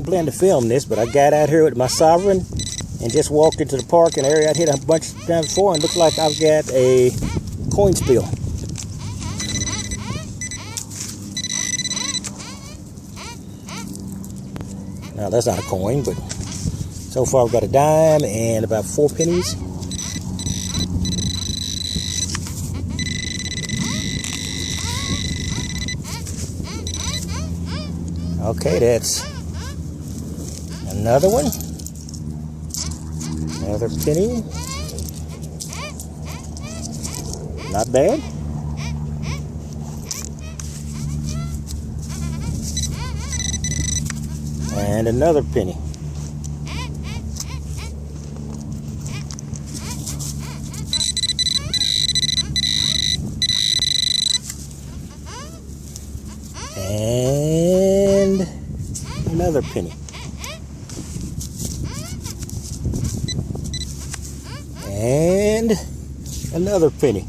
hadn't planned to film this, but I got out here with my Sovereign and just walked into the parking area. I'd hit a bunch of times before and looked like I've got a coin spill. Now that's not a coin, but so far I've got a dime and about 4 pennies. Okay, that's another one. Another penny. Not bad. And another penny. And another penny. And another penny.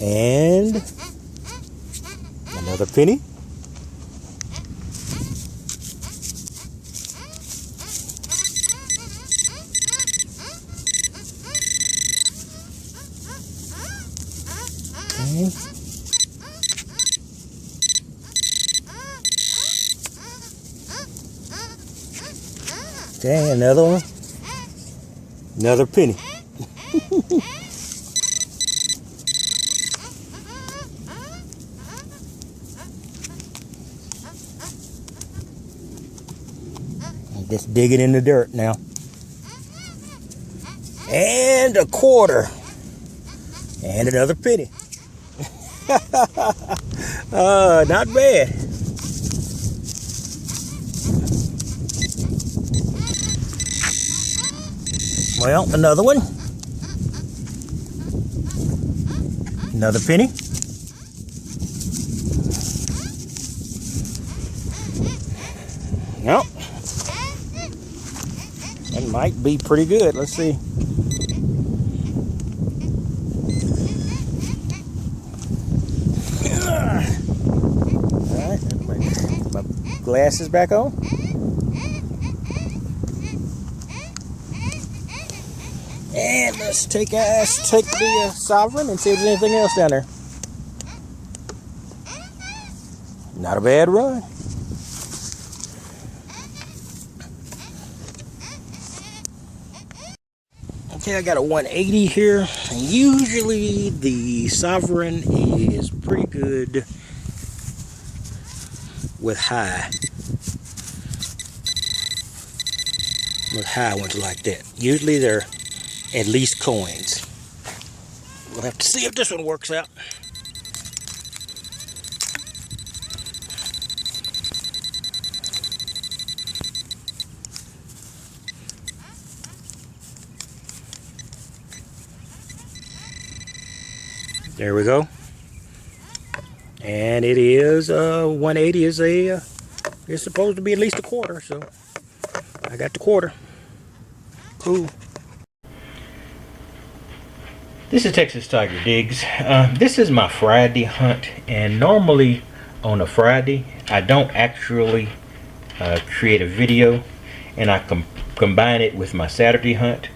And another penny. Okay, another one. Another penny. Just digging in the dirt now. And a quarter. And another penny. Not bad. Well, another one. Another penny. Well, that might be pretty good. Let's see. Alright, put my glasses back on. And let's take the Sovereign and see if there's anything else down there. Not a bad run. Okay, I got a 180 here. And usually the Sovereign is pretty good with high ones like that. Usually they're at least coins. We'll have to see if this one works out. There we go. And it is 180 is it's supposed to be at least a quarter, so I got the quarter. Cool. This is Texas Tiger Digs. This is my Friday hunt, and normally on a Friday I don't actually create a video, and I combine it with my Saturday hunt,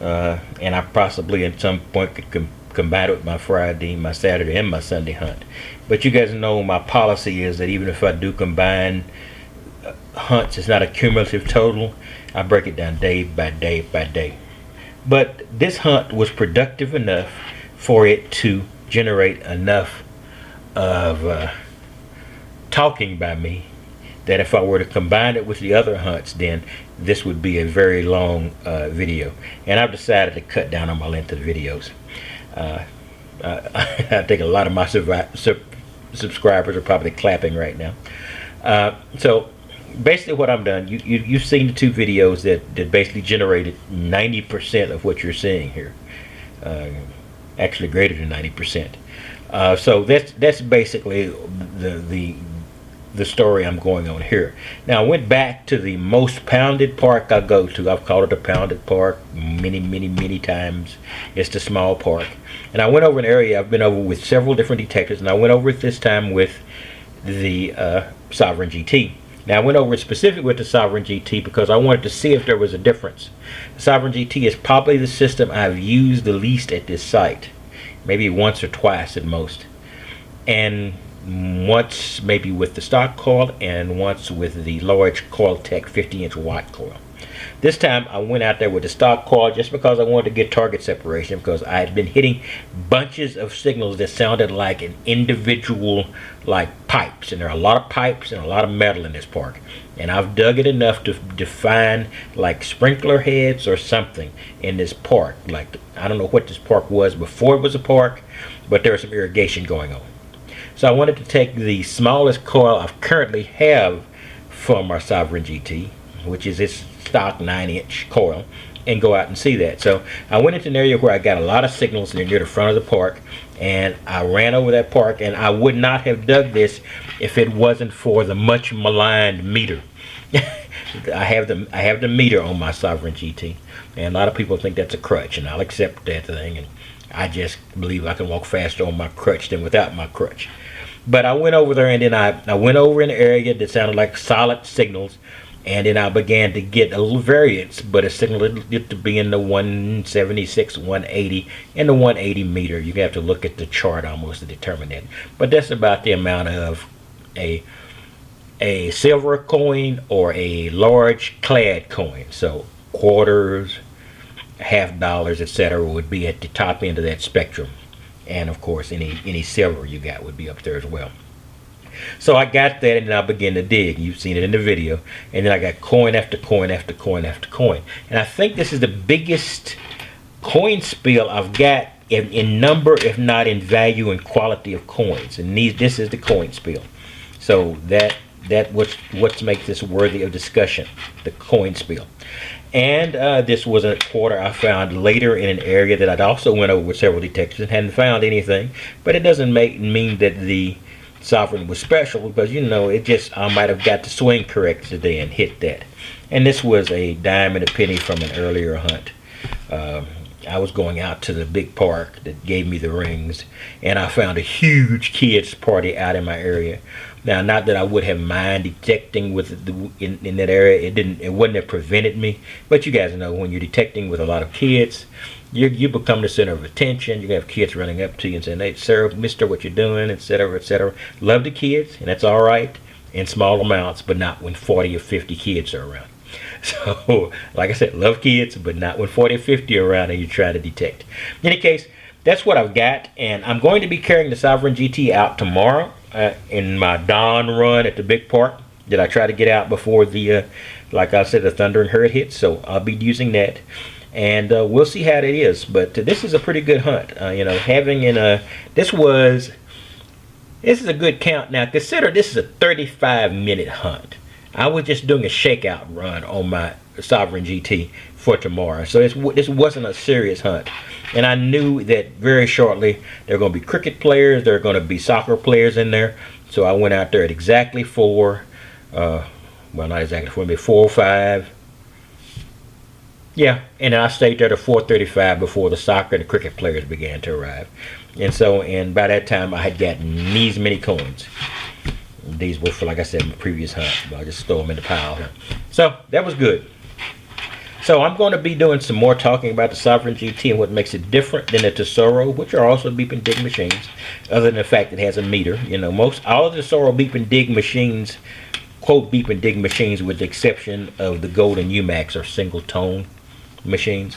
and I possibly at some point could combine it with my Friday, my Saturday, and my Sunday hunt. But you guys know my policy is that even if I do combine hunts, it's not a cumulative total. I break it down day by day by day. But this hunt was productive enough for it to generate enough of talking by me that if I were to combine it with the other hunts, then this would be a very long video. And I've decided to cut down on my length of videos. I think a lot of my subscribers are probably clapping right now. So basically what I've done, you've seen the two videos that basically generated 90% of what you're seeing here. Actually greater than 90%. So that's basically the story I'm going on here. Now I went back to the most pounded park I go to. I've called it a pounded park many times. It's the small park. And I went over an area I've been over with several different detectors, and I went over it this time with the Sovereign GT. Now I went over it specifically with the Sovereign GT because I wanted to see if there was a difference. The Sovereign GT is probably the system I've used the least at this site. Maybe once or twice at most. And once maybe with the stock coil and once with the large Coiltech 50-inch watt coil. This time I went out there with the stock coil just because I wanted to get target separation, because I had been hitting bunches of signals that sounded like an individual like pipes, and there are a lot of pipes and a lot of metal in this park, and I've dug it enough to define like sprinkler heads or something in this park. Like, I don't know what this park was before it was a park, but there was some irrigation going on. So I wanted to take the smallest coil I currently have from our Sovereign GT, which is its stock 9-inch coil, and go out and see that. So I went into an area where I got a lot of signals near the front of the park, and I ran over that park, and I would not have dug this if it wasn't for the much maligned meter. I have the meter on my Sovereign GT, and a lot of people think that's a crutch, and I'll accept that thing, and I just believe I can walk faster on my crutch than without my crutch. But I went over there, and then I went over an area that sounded like solid signals, and then I began to get a little variance, but a signal to be in the 176, 180, and the 180 meter. You have to look at the chart almost to determine that. But that's about the amount of a silver coin or a large clad coin. So quarters, half dollars, etc. would be at the top end of that spectrum. And of course any silver you got would be up there as well. So I got that, and then I began to dig. You've seen it in the video. And then I got coin after coin after coin after coin. And I think this is the biggest coin spill I've got in number, if not in value and quality of coins. And this is the coin spill. So that what makes this worthy of discussion, the coin spill. And this was a quarter I found later in an area that I'd also went over with several detectors and hadn't found anything. But it doesn't mean that the Sovereign was special, because I might have got the swing correct today and hit that. And this was a dime and a penny from an earlier hunt. I was going out to the big park that gave me the rings, and I found a huge kids party out in my area. Now, not that I would have mind detecting with in that area. It wouldn't have prevented me. But you guys know, when you're detecting with a lot of kids, you become the center of attention. You have kids running up to you and saying, "Hey, sir, mister, what you're doing," etc., etc. Love the kids, and that's all right in small amounts, but not when 40 or 50 kids are around. So, like I said, love kids, but not when 40 or 50 are around and you try to detect. In any case, that's what I've got, and I'm going to be carrying the Sovereign GT out tomorrow in my dawn run at the big park that I try to get out before the, like I said, the thunder and herd hits. So I'll be using that, and we'll see how it is. But this is a pretty good hunt. This is a good count. Now consider this is a 35-minute hunt. I was just doing a shakeout run on my Sovereign GT for tomorrow. So this wasn't a serious hunt. And I knew that very shortly there are going to be cricket players, there are going to be soccer players in there. So I went out there at exactly 4, well, not exactly 4, maybe 4:05. Yeah, and I stayed there to 4:35 before the soccer and the cricket players began to arrive. And by that time I had gotten these many coins. These were for, like I said, my previous hunt. But I just throw them in the pile. So that was good. So I'm going to be doing some more talking about the Sovereign GT and what makes it different than the Tesoro, which are also beep and dig machines, other than the fact it has a meter. All of the Tesoro beep and dig machines, quote beep and dig machines, with the exception of the Golden UMAX, are single tone machines.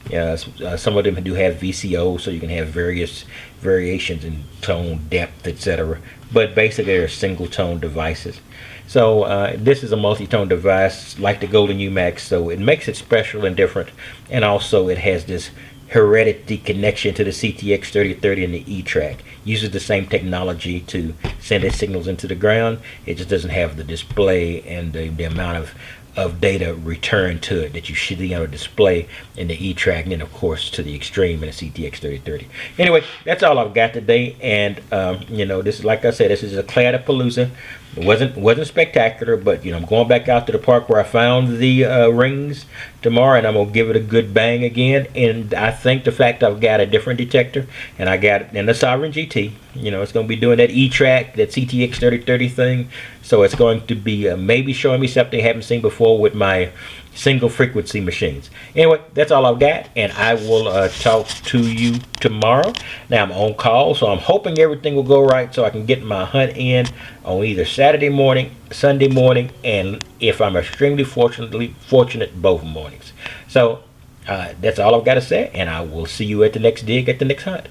Some of them do have VCO, so you can have various variations in tone, depth, etc. But basically they're single tone devices. So this is a multi-tone device like the Golden UMAX, so it makes it special and different. And also it has this heredity connection to the CTX 3030 and the E-Track. Uses the same technology to send its signals into the ground. It just doesn't have the display and the amount of of data returned to it that you should be able to display in the E-Track, and then of course to the Extreme and the CTX 3030. Anyway, that's all I've got today, and this is, like I said, this is a Clad-a-palooza. It wasn't spectacular, but I'm going back out to the park where I found the rings tomorrow, and I'm gonna give it a good bang again. And I think the fact I've got a different detector, and I got it in the Sovereign GT, it's gonna be doing that E-Track, that CTX 3030 thing. So it's going to be maybe showing me something I haven't seen before with my single frequency machines. Anyway, that's all I've got, and I will talk to you tomorrow. Now I'm on call, so I'm hoping everything will go right so I can get my hunt in on either Saturday morning, Sunday morning, and if I'm extremely fortunate, both mornings. So that's all I've got to say, and I will see you at the next dig, at the next hunt.